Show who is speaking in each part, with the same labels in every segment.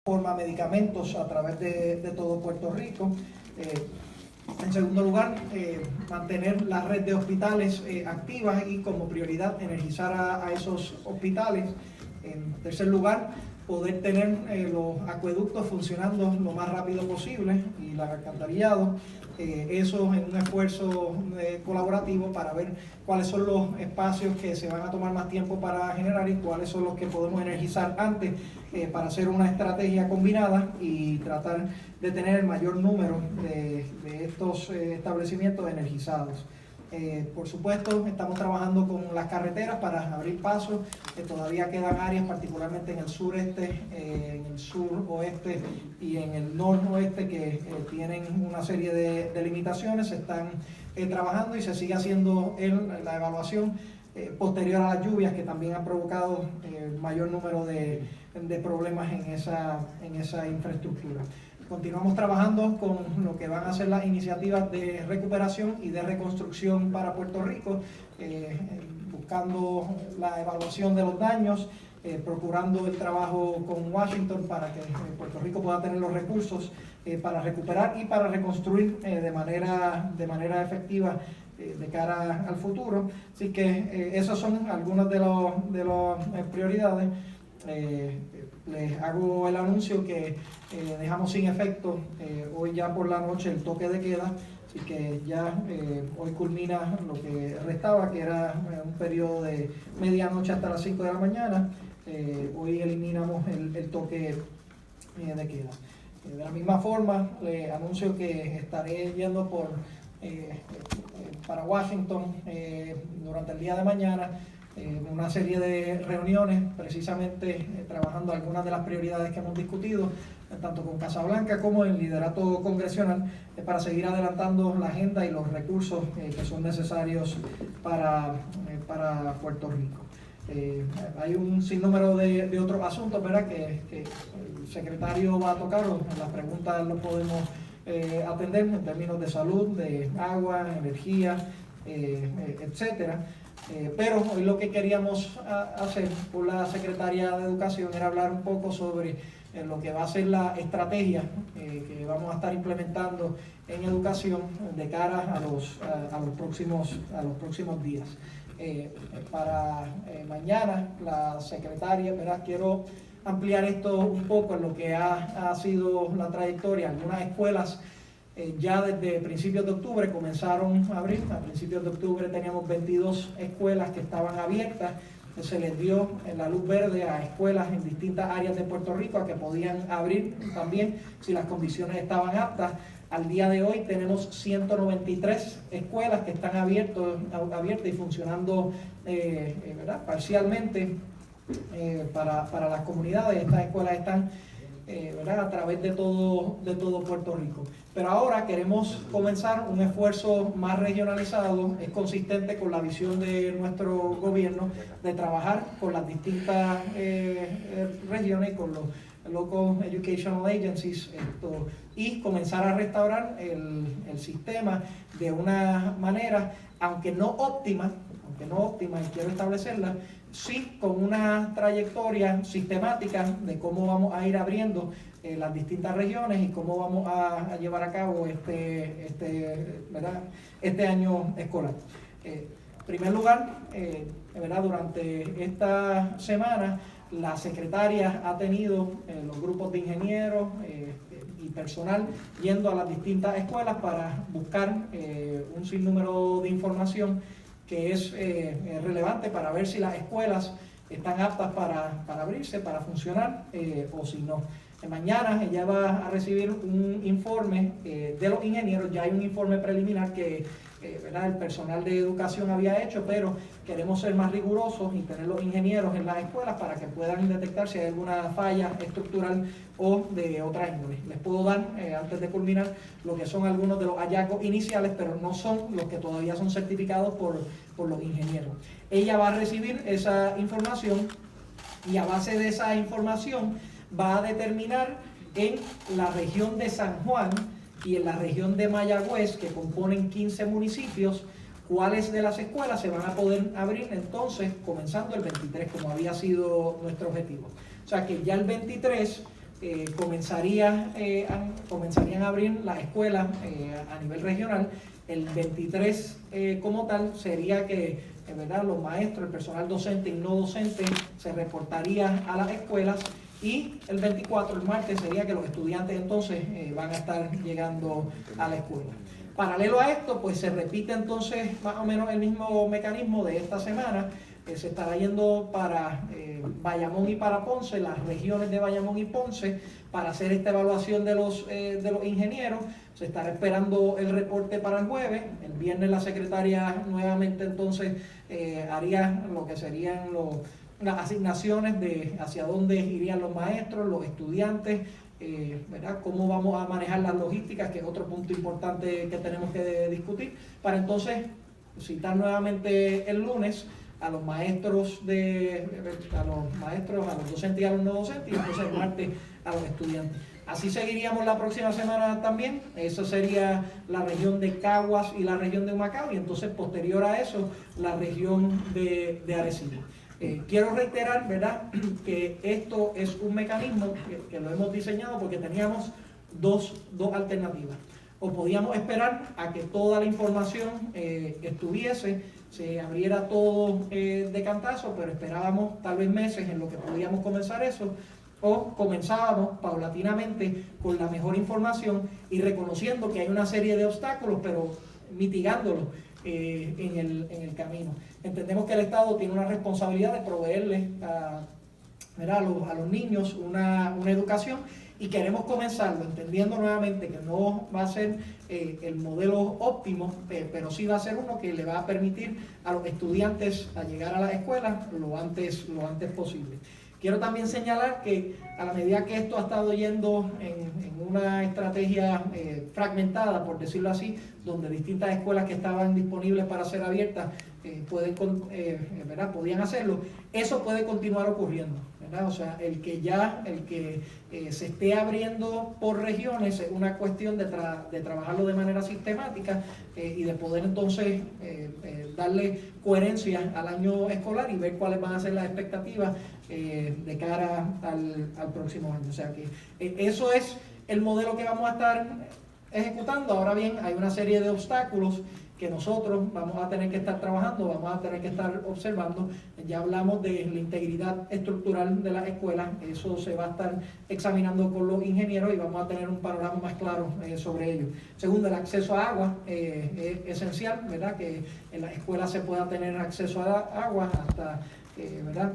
Speaker 1: forma medicamentos a través de todo Puerto Rico. En segundo lugar, mantener la red de hospitales activas y como prioridad energizar a esos hospitales. En tercer lugar, poder tener los acueductos funcionando lo más rápido posible y el alcantarillado. Eso en un esfuerzo colaborativo para ver cuáles son los espacios que se van a tomar más tiempo para generar y cuáles son los que podemos energizar antes para hacer una estrategia combinada y tratar de tener el mayor número de estos establecimientos energizados. Por supuesto, estamos trabajando con las carreteras para abrir pasos. Todavía quedan áreas, particularmente en el sureste, en el suroeste y en el noroeste, que tienen una serie de limitaciones. Se están trabajando y se sigue haciendo la evaluación posterior a las lluvias, que también han provocado mayor número de problemas en esa infraestructura. Continuamos trabajando con lo que van a ser las iniciativas de recuperación y de reconstrucción para Puerto Rico, buscando la evaluación de los daños, procurando el trabajo con Washington para que Puerto Rico pueda tener los recursos para recuperar y para reconstruir de manera efectiva de cara al futuro. Así que esas son algunas de las prioridades. Les hago el anuncio que dejamos sin efecto hoy ya por la noche el toque de queda, así que ya hoy culmina lo que restaba, que era un periodo de medianoche hasta las 5 de la mañana. Hoy eliminamos el toque de queda. De la misma forma, les anuncio que estaré yendo para Washington durante el día de mañana, una serie de reuniones, precisamente trabajando algunas de las prioridades que hemos discutido, tanto con Casa Blanca como en el liderato congresional, para seguir adelantando la agenda y los recursos que son necesarios para Puerto Rico. Hay un sinnúmero de otros asuntos, ¿verdad?, que el secretario va a tocar, o las preguntas lo podemos atender en términos de salud, de agua, energía, etcétera. Pero hoy lo que queríamos hacer por la Secretaría de Educación era hablar un poco sobre lo que va a ser la estrategia que vamos a estar implementando en educación de cara a los próximos días. Para mañana, la secretaria, ¿verdad?, quiero ampliar esto un poco en lo que ha sido la trayectoria. Algunas escuelas ya desde principios de octubre comenzaron a abrir. A principios de octubre teníamos 22 escuelas que estaban abiertas. Se les dio la luz verde a escuelas en distintas áreas de Puerto Rico a que podían abrir también si las condiciones estaban aptas. Al día de hoy tenemos 193 escuelas que están abiertas y funcionando ¿verdad?, parcialmente para las comunidades. Estas escuelas están ¿verdad?, a través de todo Puerto Rico. Pero ahora queremos comenzar un esfuerzo más regionalizado, es consistente con la visión de nuestro gobierno de trabajar con las distintas regiones, con los Local Educational Agencies, y comenzar a restaurar el sistema de una manera, aunque no óptima, y quiero establecerla, sí con una trayectoria sistemática de cómo vamos a ir abriendo las distintas regiones y cómo vamos a llevar a cabo este año escolar. En primer lugar, ¿verdad?, durante esta semana la secretaria ha tenido los grupos de ingenieros y personal yendo a las distintas escuelas para buscar un sinnúmero de información que es relevante para ver si las escuelas están aptas para abrirse, para funcionar o si no. Mañana ella va a recibir un informe de los ingenieros. Ya hay un informe preliminar que ¿verdad?, el personal de educación había hecho, pero queremos ser más rigurosos y tener los ingenieros en las escuelas para que puedan detectar si hay alguna falla estructural o de otra índole. Les puedo dar, antes de culminar, lo que son algunos de los hallazgos iniciales, pero no son los que todavía son certificados por los ingenieros. Ella va a recibir esa información y a base de esa información va a determinar en la región de San Juan y en la región de Mayagüez, que componen 15 municipios, cuáles de las escuelas se van a poder abrir entonces comenzando el 23, como había sido nuestro objetivo. O sea que ya el 23 comenzarían a abrir las escuelas a nivel regional. El 23 como tal sería que ¿verdad? Los maestros, el personal docente y no docente se reportaría a las escuelas, y el 24, el martes, sería que los estudiantes entonces van a estar llegando a la escuela. Paralelo a esto, pues se repite entonces más o menos el mismo mecanismo de esta semana. Se estará yendo para Bayamón y para Ponce, las regiones de Bayamón y Ponce, para hacer esta evaluación de los ingenieros. Se estará esperando el reporte para el jueves. El viernes la secretaria nuevamente entonces haría lo que serían las asignaciones de hacia dónde irían los maestros, los estudiantes, ¿verdad? Cómo vamos a manejar las logísticas, que es otro punto importante que tenemos que discutir, para entonces citar nuevamente el lunes a los maestros, a los docentes y a los no docentes, y entonces el martes a los estudiantes. Así seguiríamos la próxima semana también. Eso sería la región de Caguas y la región de Humacao, y entonces posterior a eso la región de Arecibo. Quiero reiterar, ¿verdad?, que esto es un mecanismo que lo hemos diseñado porque teníamos dos alternativas. O podíamos esperar a que toda la información estuviese, se abriera todo de cantazo, pero esperábamos tal vez meses en lo que podíamos comenzar eso, o comenzábamos paulatinamente con la mejor información y reconociendo que hay una serie de obstáculos, pero mitigándolos en el camino. Entendemos que el Estado tiene una responsabilidad de proveerle a los niños una educación, y queremos comenzarlo entendiendo nuevamente que no va a ser el modelo óptimo, pero sí va a ser uno que le va a permitir a los estudiantes a llegar a la escuela lo antes posible. Quiero también señalar que a la medida que esto ha estado yendo en una estrategia fragmentada, por decirlo así, donde distintas escuelas que estaban disponibles para ser abiertas podían hacerlo, eso puede continuar ocurriendo, ¿verdad? O sea, el que se esté abriendo por regiones es una cuestión de trabajarlo de manera sistemática y de poder entonces darle coherencia al año escolar y ver cuáles van a ser las expectativas de cara al próximo año. O sea que eso es el modelo que vamos a estar ejecutando. Ahora bien, hay una serie de obstáculos que nosotros vamos a tener que estar trabajando, vamos a tener que estar observando. Ya hablamos de la integridad estructural de las escuelas, eso se va a estar examinando con los ingenieros y vamos a tener un panorama más claro sobre ello. Segundo, el acceso a agua es esencial, ¿verdad? Que en las escuelas se pueda tener acceso a agua hasta, ¿verdad?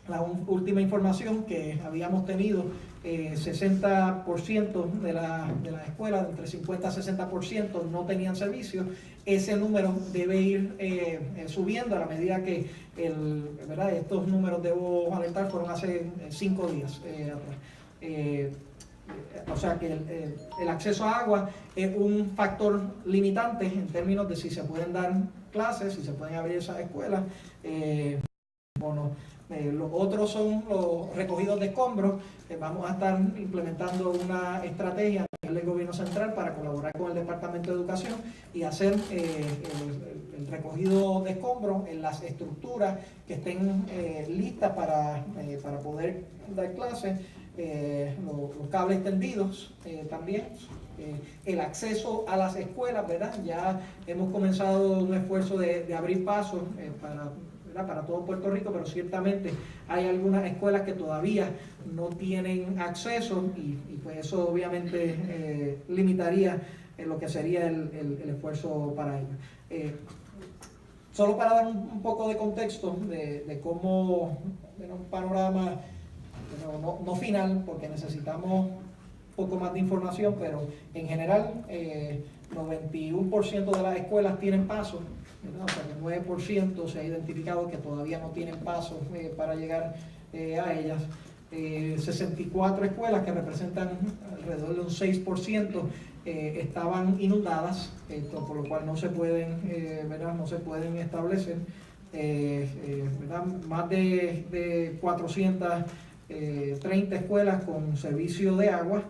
Speaker 1: La última información que habíamos tenido, 60% de las escuelas, entre 50 a 60% no tenían servicio. Ese número debe ir subiendo a la medida que ¿verdad? Estos números, debo alertar, fueron hace 5 días atrás. O sea que el acceso a agua es un factor limitante en términos de si se pueden dar clases, si se pueden abrir esas escuelas o no. Los otros son los recogidos de escombros. Vamos a estar implementando una estrategia a nivel del gobierno central para colaborar con el Departamento de Educación y hacer el recogido de escombros en las estructuras que estén listas para poder dar clases. Los cables tendidos también. El acceso a las escuelas, ¿verdad? Ya hemos comenzado un esfuerzo de abrir pasos para todo Puerto Rico, pero ciertamente hay algunas escuelas que todavía no tienen acceso y pues eso obviamente limitaría lo que sería el esfuerzo para ello. Solo para dar un poco de contexto de cómo, un panorama no final, porque necesitamos un poco más de información, pero en general 91% de las escuelas tienen pasos, ¿verdad? O sea que 9% se ha identificado que todavía no tienen pasos para llegar a ellas. 64 escuelas, que representan alrededor de un 6%, estaban inundadas, por lo cual no se pueden, no se pueden establecer. Más de 430 escuelas con servicio de agua,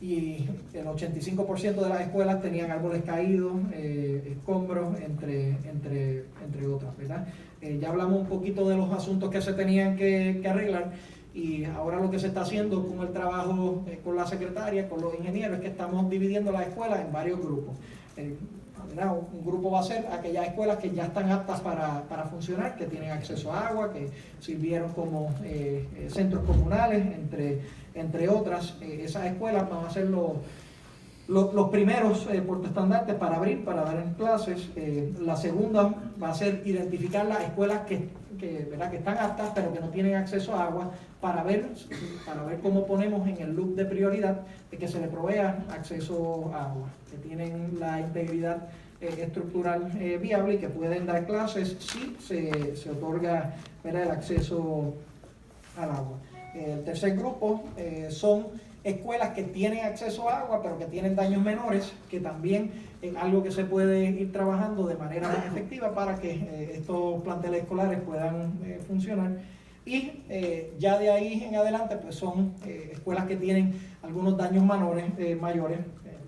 Speaker 1: y el 85% de las escuelas tenían árboles caídos, escombros, entre otras, ¿verdad? Ya hablamos un poquito de los asuntos que se tenían que arreglar. y ahora lo que se está haciendo con el trabajo con la secretaria, con los ingenieros, es que estamos dividiendo las escuelas en varios grupos. Un grupo va a ser aquellas escuelas que ya están aptas para funcionar, que tienen acceso a agua, que sirvieron como centros comunales, entre otras. Esas escuelas van a ser los primeros portaestandartes para abrir, para dar en clases. La segunda va a ser identificar las escuelas que están aptas pero que no tienen acceso a agua, para ver cómo ponemos en el loop de prioridad de que se le provea acceso a agua, que tienen la integridad estructural viable y que pueden dar clases si se otorga el acceso al agua. El tercer grupo son escuelas que tienen acceso a agua pero que tienen daños menores, que también es algo que se puede ir trabajando de manera más efectiva para que estos planteles escolares puedan funcionar. Y ya de ahí en adelante pues son escuelas que tienen algunos daños mayores,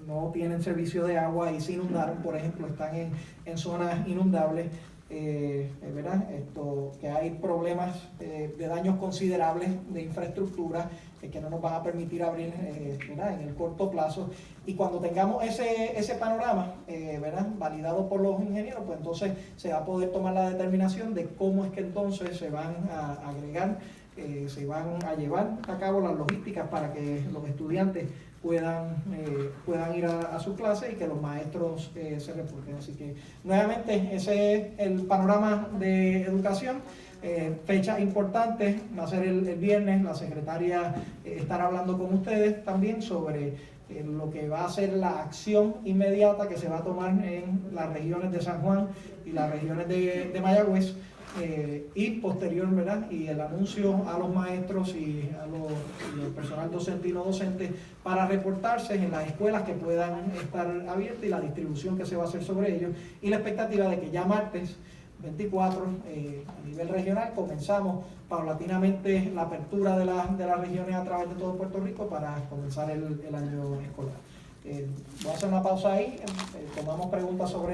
Speaker 1: no tienen servicio de agua y se inundaron, por ejemplo, están en zonas inundables. Que hay problemas de daños considerables de infraestructura que no nos van a permitir abrir en el corto plazo, y cuando tengamos ese panorama validado por los ingenieros, pues entonces se va a poder tomar la determinación de cómo es que entonces se van a agregar, se van a llevar a cabo las logísticas para que los estudiantes puedan ir a su clase y que los maestros se reporten. Así que nuevamente ese es el panorama de educación. Fecha importante, va a ser el viernes. La secretaria estará hablando con ustedes también sobre lo que va a ser la acción inmediata que se va a tomar en las regiones de San Juan y las regiones de Mayagüez. Y posterior, y el anuncio a los maestros y al personal docente y no docente para reportarse en las escuelas que puedan estar abiertas y la distribución que se va a hacer sobre ellos, y la expectativa de que ya martes 24 a nivel regional comenzamos paulatinamente la apertura de las regiones a través de todo Puerto Rico para comenzar el año escolar. Voy a hacer una pausa ahí, tomamos preguntas sobre